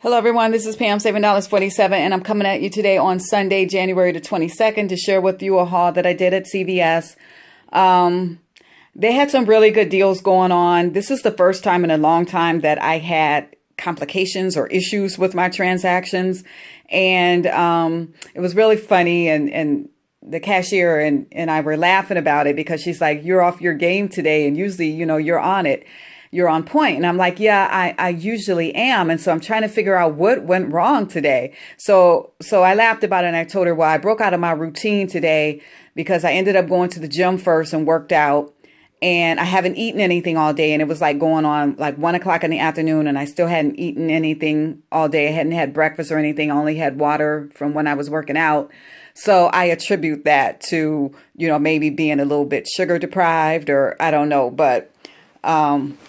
Hello everyone, this is Pam, $7.47, and I'm coming at you today on Sunday, January the 22nd to share with you a haul that I did at CVS. They had some really good deals going on. This is the first time in a long time that I had complications or issues with my transactions, and it was really funny, and the cashier and I were laughing about it because she's like, "You're off your game today, and usually, you're on it. You're on point." And I'm like, yeah, I usually am. And so I'm trying to figure out what went wrong today. So I laughed about it, and I told her, well, I broke out of my routine today because I ended up going to the gym first and worked out, and I haven't eaten anything all day. And it was like going on like 1 o'clock in the afternoon, and I still hadn't eaten anything all day. I hadn't had breakfast or anything. I only had water from when I was working out. So I attribute that to, maybe being a little bit sugar deprived, or I don't know, but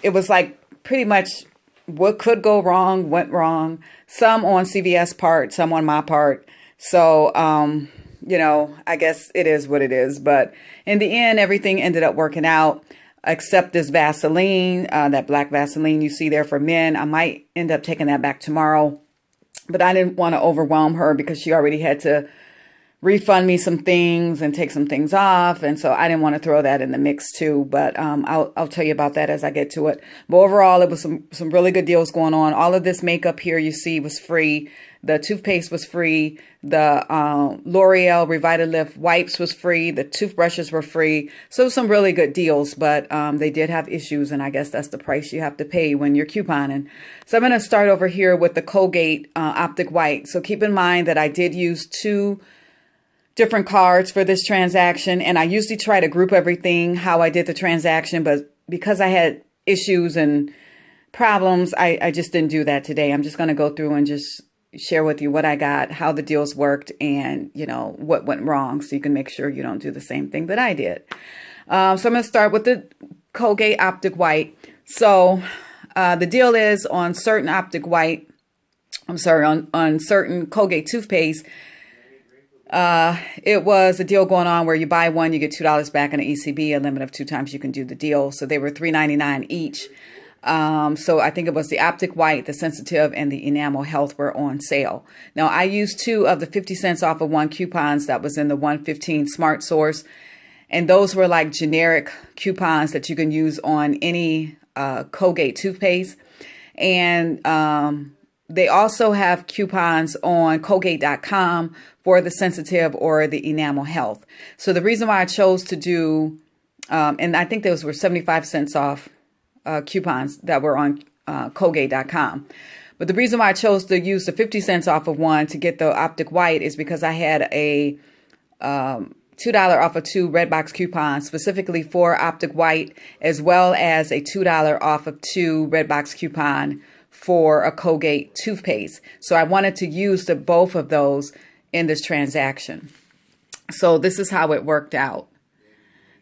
it was like pretty much what could go wrong went wrong. Some on CVS part, some on my part. So, I guess it is what it is. But in the end, everything ended up working out except this Vaseline, that black Vaseline you see there for men. I might end up taking that back tomorrow, but I didn't want to overwhelm her because she already had to refund me some things and take some things off. And so I didn't want to throw that in the mix too, but I'll tell you about that as I get to it. But overall, it was some really good deals going on. All of this makeup here you see was free. The toothpaste was free. The L'Oreal Revitalift wipes was free. The toothbrushes were free. So some really good deals, but they did have issues, and I guess that's the price you have to pay when you're couponing. So I'm going to start over here with the Colgate Optic White. So keep in mind that I did use two different cards for this transaction, and I usually try to group everything how I did the transaction, but because I had issues and problems, I just didn't do that today. I'm just going to go through and just share with you what I got, how the deals worked, and what went wrong, so you can make sure you don't do the same thing that I did. So I'm going to start with the Colgate Optic White. So the deal is on certain Optic White, on certain Colgate toothpaste, it was a deal going on where you buy one, you get $2 back in an ECB, a limit of 2 times you can do the deal. So they were $3.99 each. So I think it was the Optic White, the Sensitive, and the Enamel Health were on sale. Now I used 2 of the 50 cents off of 1 coupons that was in the 115 Smart Source. And those were like generic coupons that you can use on any, Colgate toothpaste. And, they also have coupons on Colgate.com for the Sensitive or the Enamel Health. So the reason why I chose to do, and I think those were 75 cents off coupons that were on Colgate.com. But the reason why I chose to use the 50 cents off of one to get the Optic White is because I had a $2 off of 2 Redbox coupons specifically for Optic White, as well as a $2 off of 2 Redbox coupon for a Colgate toothpaste. So I wanted to use both of those in this transaction. So this is how it worked out.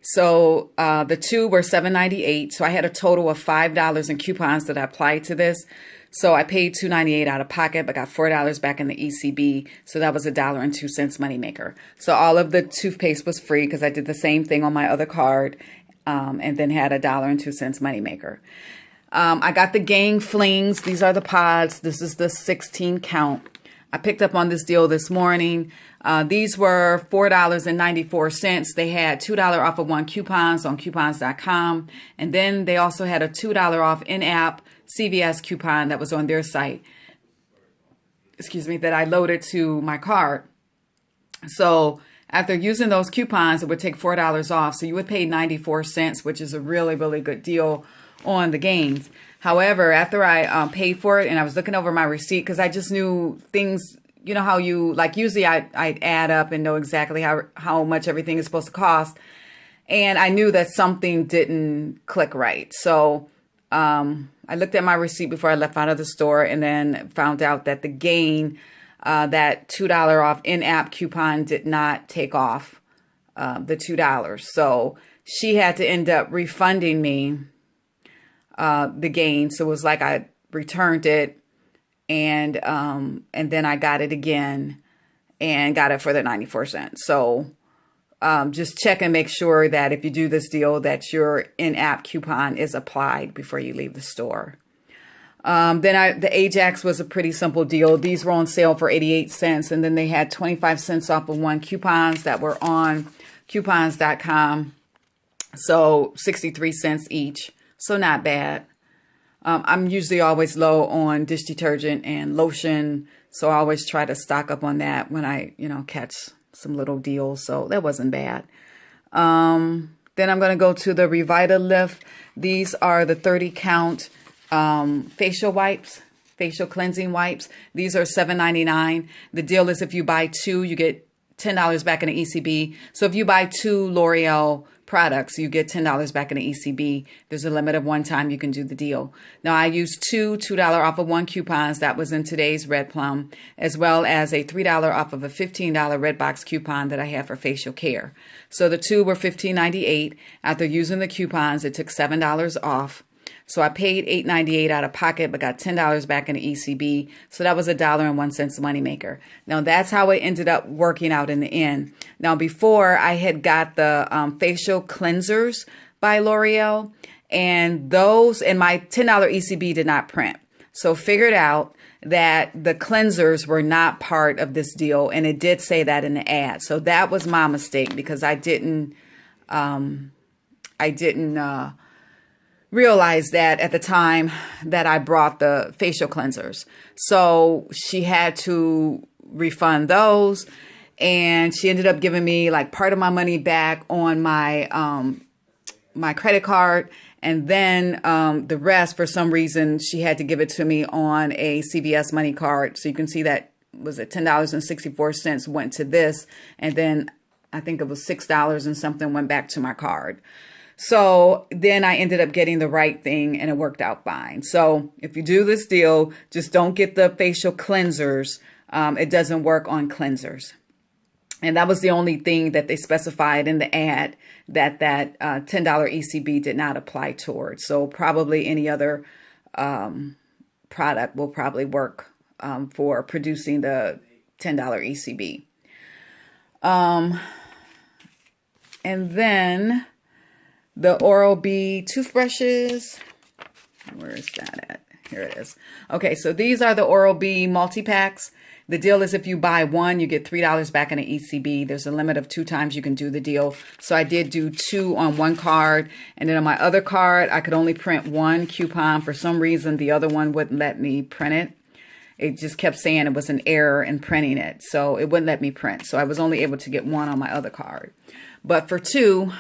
So the 2 were $7.98. So I had a total of $5 in coupons that I applied to this. So I paid $2.98 out of pocket, but got $4 back in the ECB. So that was $1.02 moneymaker. So all of the toothpaste was free because I did the same thing on my other card, and then had $1.02 moneymaker. I got the Gang Flings. These are the pods. This is the 16 count. I picked up on this deal this morning. These were $4.94. They had $2 off of 1 coupons on coupons.com. And then they also had a $2 off in-app CVS coupon that was on their site. That I loaded to my card. So after using those coupons, it would take $4 off. So you would pay 94 cents, which is a really, really good deal on the gains. However, after I paid for it and I was looking over my receipt, because I just knew things, how you, like usually I'd add up and know exactly how much everything is supposed to cost. And I knew that something didn't click right. So I looked at my receipt before I left out of the store, and then found out that the gain, that $2 off in-app coupon did not take off the $2. So she had to end up refunding me the gain. So it was like I returned it, and then I got it again and got it for the 94 cents. So just check and make sure that if you do this deal that your in-app coupon is applied before you leave the store. The Ajax was a pretty simple deal. These were on sale for 88 cents. And then they had 25 cents off of one coupons that were on coupons.com. So 63 cents each. So not bad. I'm usually always low on dish detergent and lotion. So I always try to stock up on that when I, catch some little deals. So that wasn't bad. Then I'm going to go to the Revitalift. These are the 30 count facial wipes, facial cleansing wipes. These are $7.99. The deal is if you buy two, you get $10 back in the ECB. So if you buy two L'Oreal products, you get $10 back in the ECB. There's a limit of one time you can do the deal. Now I used two $2 off of one coupons that was in today's Red Plum, as well as a $3 off of a $15 Red Box coupon that I have for facial care. So the two were $15.98. After using the coupons, it took $7 off. So I paid $8.98 out of pocket, but got $10 back in the ECB. So that was $1.01 moneymaker. Now that's how it ended up working out in the end. Now before I had got the facial cleansers by L'Oreal, and those and my $10 ECB did not print. So figured out that the cleansers were not part of this deal, and it did say that in the ad. So that was my mistake because I didn't realized that at the time that I brought the facial cleansers. So she had to refund those, and she ended up giving me like part of my money back on my my credit card, and then the rest, for some reason, she had to give it to me on a CVS money card. So you can see that was it $10.64 went to this, and then I think it was $6 and something went back to my card. So then I ended up getting the right thing, and it worked out fine. So if you do this deal, just don't get the facial cleansers. It doesn't work on cleansers. And that was the only thing that they specified in the ad that $10 ECB did not apply towards. So probably any other product will probably work for producing the $10 ECB. And then the OralB toothbrushes. Where is that at? Here it is. Okay, so these are the OralB multi-packs. The deal is if you buy one, you get $3 back in the ECB. There's a limit of 2 times you can do the deal. So I did do 2 on one card. And then on my other card, I could only print 1 coupon. For some reason, the other one wouldn't let me print it. It just kept saying it was an error in printing it. So it wouldn't let me print. So I was only able to get 1 on my other card. But for 2,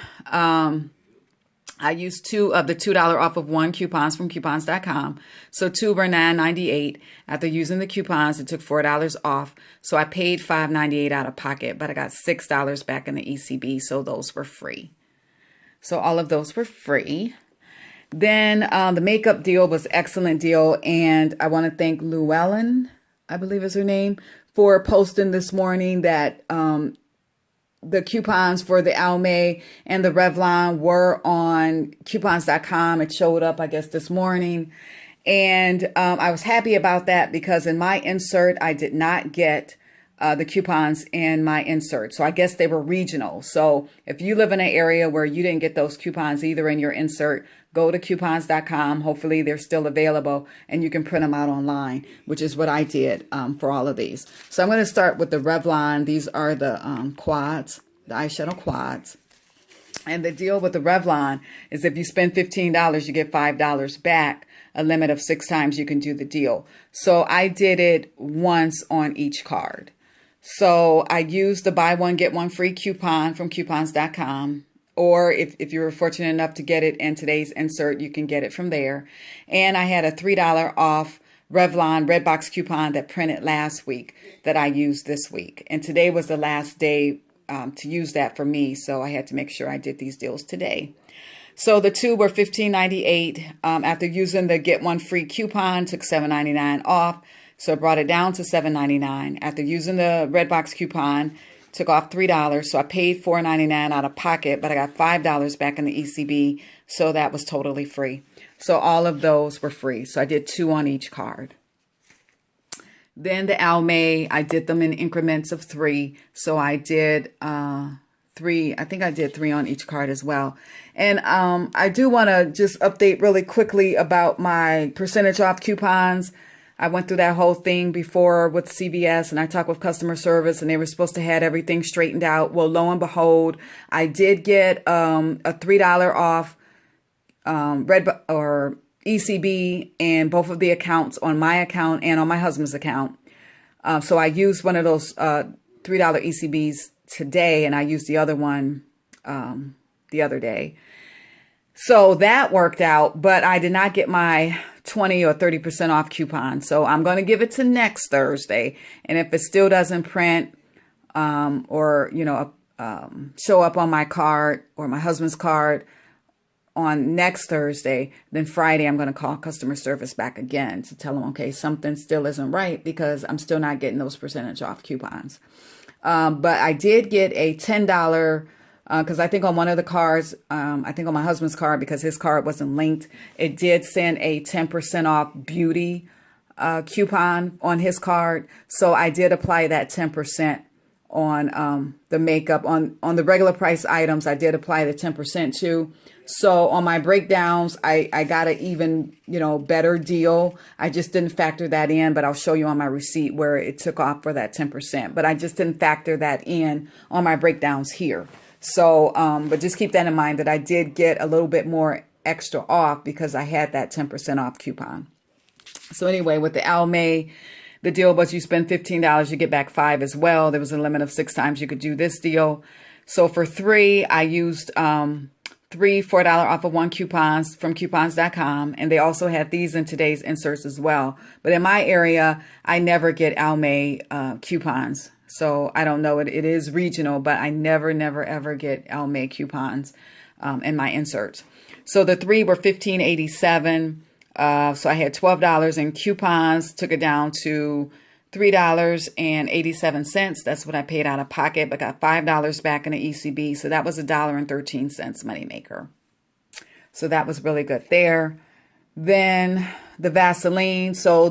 I used 2 of the $2 off of one coupons from coupons.com. So 2 were $9.98. After using the coupons, it took $4 off. So I paid $5.98 out of pocket, but I got $6 back in the ECB. So those were free. So all of those were free. Then the makeup deal was an excellent deal. And I want to thank Llewellyn, I believe is her name, for posting this morning that the coupons for the Almay and the Revlon were on coupons.com. It showed up, I guess, this morning. And I was happy about that because in my insert, I did not get the coupons in my insert. So I guess they were regional. So if you live in an area where you didn't get those coupons either in your insert, go to coupons.com. Hopefully they're still available and you can print them out online, which is what I did for all of these. So I'm going to start with the Revlon. These are the quads, the eyeshadow quads. And the deal with the Revlon is if you spend $15, you get $5 back, a limit of 6 times you can do the deal. So I did it once on each card. So I used the buy one, get one free coupon from coupons.com. Or if you were fortunate enough to get it in today's insert, you can get it from there. And I had a $3 off Revlon Red Box coupon that printed last week that I used this week. And today was the last day to use that for me. So I had to make sure I did these deals today. So the 2 were $15.98. After using the get one free coupon, took $7.99 off. So I brought it down to $7.99. After using the Red Box coupon, took off $3. So I paid $4.99 out of pocket, but I got $5 back in the ECB. So that was totally free. So all of those were free. So I did 2 on each card. Then the Almay, I did them in increments of 3. So I did $3 3. I think I did 3 on each card as well. And I do want to just update really quickly about my percentage off coupons. I went through that whole thing before with CVS, and I talked with customer service, and they were supposed to have everything straightened out. Well, lo and behold, I did get a $3 off or ECB and both of the accounts on my account and on my husband's account. So I used one of those $3 ECBs today, and I used the other one the other day. So that worked out, but I did not get my 20 or 30% off coupon. So I'm going to give it to next Thursday. And if it still doesn't print or, show up on my card or my husband's card on next Thursday, then Friday I'm going to call customer service back again to tell them, okay, something still isn't right because I'm still not getting those percentage off coupons. But I did get a $10 because I think on one of the cards, I think on my husband's card, because his card wasn't linked, it did send a 10% off beauty coupon on his card. So I did apply that 10% on the makeup. On the regular price items, I did apply the 10% too. So on my breakdowns, I got an even, better deal. I just didn't factor that in, but I'll show you on my receipt where it took off for that 10%. But I just didn't factor that in on my breakdowns here. So, but just keep that in mind that I did get a little bit more extra off because I had that 10% off coupon. So anyway, with the Almay, the deal was you spend $15, you get back 5 as well. There was a limit of 6 times you could do this deal. So for 3, I used 3 $4 off of 1 coupons from coupons.com. And they also had these in today's inserts as well. But in my area, I never get Almay coupons. So I don't know, it is regional, but I never, ever get Almay coupons in my inserts. So the 3 were $15.87. So I had $12 in coupons, took it down to $3.87. That's what I paid out of pocket, but got $5 back in the ECB. So that was $1.13 moneymaker. So that was really good there. Then the Vaseline. So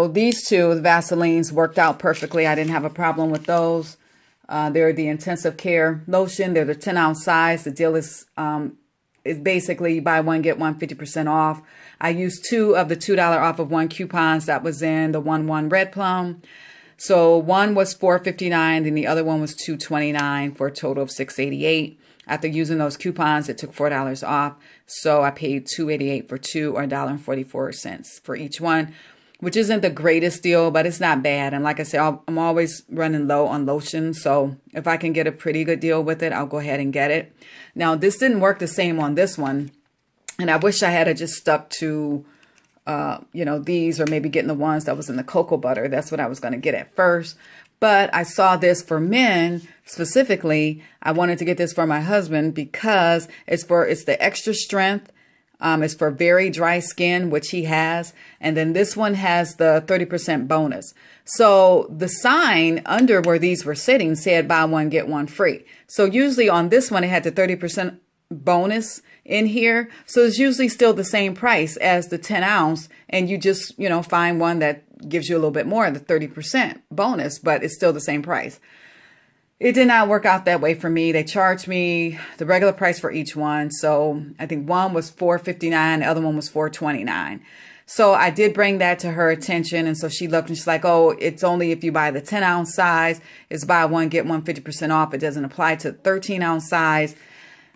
these two, the Vaselines, worked out perfectly. I didn't have a problem with those. They're the intensive care lotion. They're the 10-ounce size. The deal is basically buy one, get one 50% off. I used 2 of the $2 off of 1 coupons that was in the 1-1 Red Plum. So one was $4.59 and the other one was $2.29 for a total of $6.88. After using those coupons, it took $4 off. So I paid $2.88 for 2 or $1.44 for each one, which isn't the greatest deal, but it's not bad. And like I said, I'm always running low on lotion. So if I can get a pretty good deal with it, I'll go ahead and get it. Now, this didn't work the same on this one. And I wish I had just stuck to, these or maybe getting the ones that was in the cocoa butter. That's what I was going to get at first. But I saw this for men specifically. I wanted to get this for my husband because it's the extra strength. It's for very dry skin, which he has. And then this one has the 30% bonus. So the sign under where these were sitting said buy one, get one free. So usually on this one, it had the 30% bonus in here. So it's usually still the same price as the 10 ounce. And you just, find one that gives you a little bit more, the 30% bonus, but it's still the same price. It did not work out that way for me. They charged me the regular price for each one. So I think one was $4.59, the other one was $4.29. So I did bring that to her attention. And so she looked and she's like, oh, it's only if you buy the 10-ounce size. It's buy one, get one 50% off. It doesn't apply to 13-ounce size.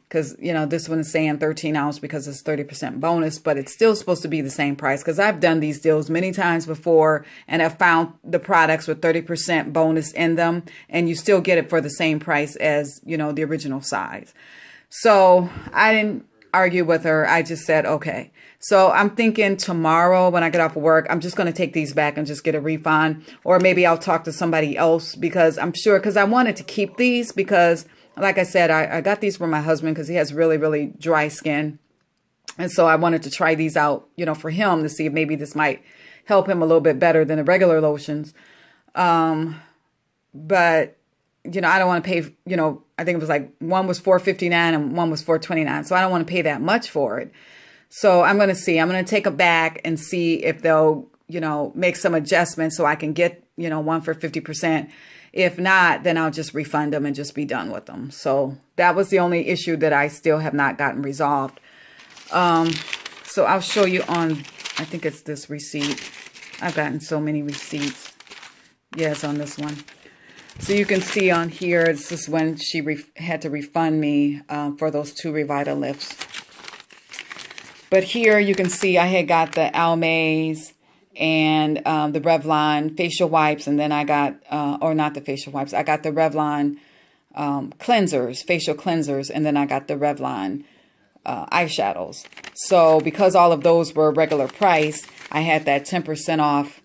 Because, this one is saying 13 ounce because it's 30% bonus, but it's still supposed to be the same price. Because I've done these deals many times before and I've found the products with 30% bonus in them. And you still get it for the same price as, the original size. So I didn't argue with her. I just said, okay. So I'm thinking tomorrow when I get off of work, I'm just going to take these back and just get a refund. Or maybe I'll talk to somebody else because I'm sure, because I wanted to keep these because, like I said, I got these for my husband because he has really, really dry skin. And so I wanted to try these out, for him to see if maybe this might help him a little bit better than the regular lotions. But, I don't want to pay, I think it was like one was $4.59 and one was $4.29. So I don't want to pay that much for it. So I'm going to see. I'm going to take them back and see if they'll, make some adjustments so I can get, one for 50%. If not, then I'll just refund them and just be done with them. So that was the only issue that I still have not gotten resolved. So I'll show you on, I think it's this receipt. I've gotten so many receipts. Yes, on this one. So you can see on here, this is when she had to refund me for those 2 Revita lifts. But here you can see I had got the Almays and the Revlon facial wipes, and then I got, or not the facial wipes, I got the Revlon cleansers, facial cleansers, and then I got the Revlon eyeshadows. So because all of those were regular price, I had that 10% off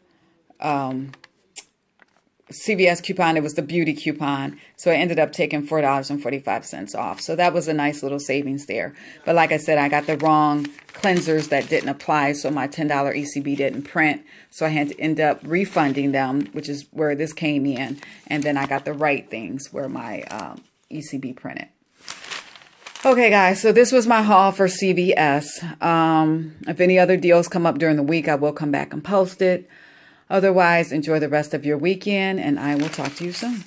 CVS coupon. It was the beauty coupon. So I ended up taking $4.45 off. So that was a nice little savings there. But like I said, I got the wrong cleansers that didn't apply. So my $10 ECB didn't print. So I had to end up refunding them, which is where this came in. And then I got the right things where my ECB printed. Okay, guys, so this was my haul for CVS. If any other deals come up during the week, I will come back and post it. Otherwise, enjoy the rest of your weekend, and I will talk to you soon.